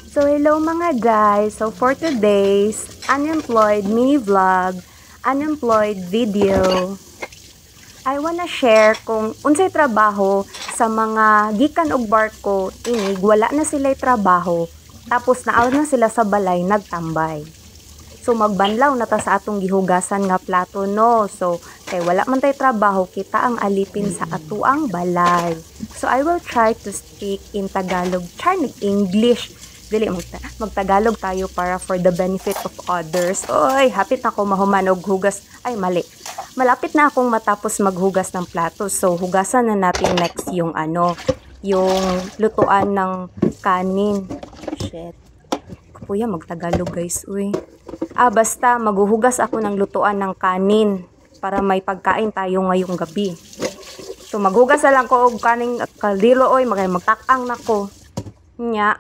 So hello mga guys, so for today's unemployed mini vlog, unemployed video, I wanna share kung unsay trabaho sa mga gikan og barko inig wala na sila'y trabaho tapos naaw na sila sa balay nagtambay. So magbanlaw na ta sa atong gihugasan nga plato no. So kay wala man tay trabaho kita ang alipin sa atuang balay. So I will try to speak in Tagalog, try English. Dili magtagalog tayo para for the benefit of others. Oy, hapit na ako mahuman og hugas. Ay mali. Malapit na akong matapos maghugas ng plato. So hugasan na natin next yung yung lutuan ng kanin. Shit. Kuya magtagalog guys, uy. Basta maghuhugas ako ng lutuan ng kanin para may pagkain tayo ngayong gabi. So maghugas na lang ko og kaning kaldero oy, magtakang nako. Nya,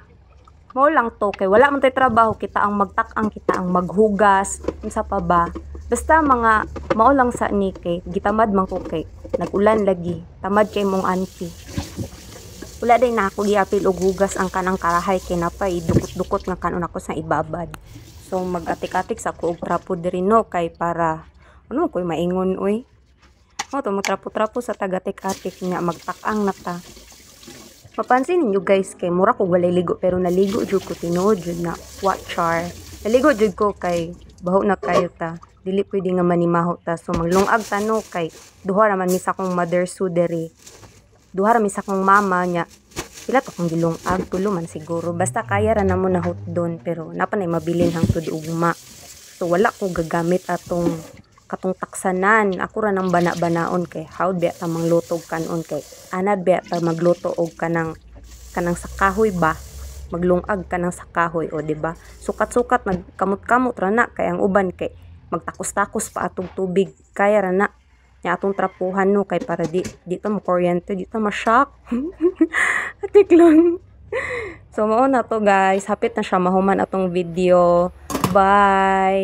mo lang to kay wala man tay trabaho, kita ang magtakang, kita ang maghugas, unsa pa ba? Basta mga mao lang sa ni kay gitamad man ko kay nag-ulan lagi. Tamad kay mong auntie. Wala day na ako giapil og hugas ang kanang karahay kay napay dukot-dukot nga kanon ako sa ibabad. So mag-atik-atik sa ko og trapo diri no kay para koy maingon oy. Mo to trapo-trapo sa tagatik-atik nga magtakang na ta. Mapansin niyo guys kay mura ko walay ligo pero naligo jud ko tinuod jud na watchar. Naligo jud ko kay baho na kayo ta. Dili pwede nga manimaho ta. So maglungag ta no kay duha ra man misa kong mother suderi. Duha ra misa kong mama nya. Pila to kung gilungag, tulo man siguro. Basta kaya ra na mo na doon pero napanay mabilin hangtod ugma. So wala ko gagamit atong katong taksanan. Ako ra nang bana-banaon kay how be ta manglutog kanon kay anad be ta magluto og kanang sa kahoy ba. Maglungag ka ng sa kahoy o di ba? Sukat-sukat nagkamot-kamot ra na kay ang uban kay magtakos-takos pa atong tubig. Kaya ra na nya atong trapuhan no kay para di ta mo kuryente, di ta ma-shock. Atik lang. So mao na to guys, hapit na siya mahuman atong video. Bye.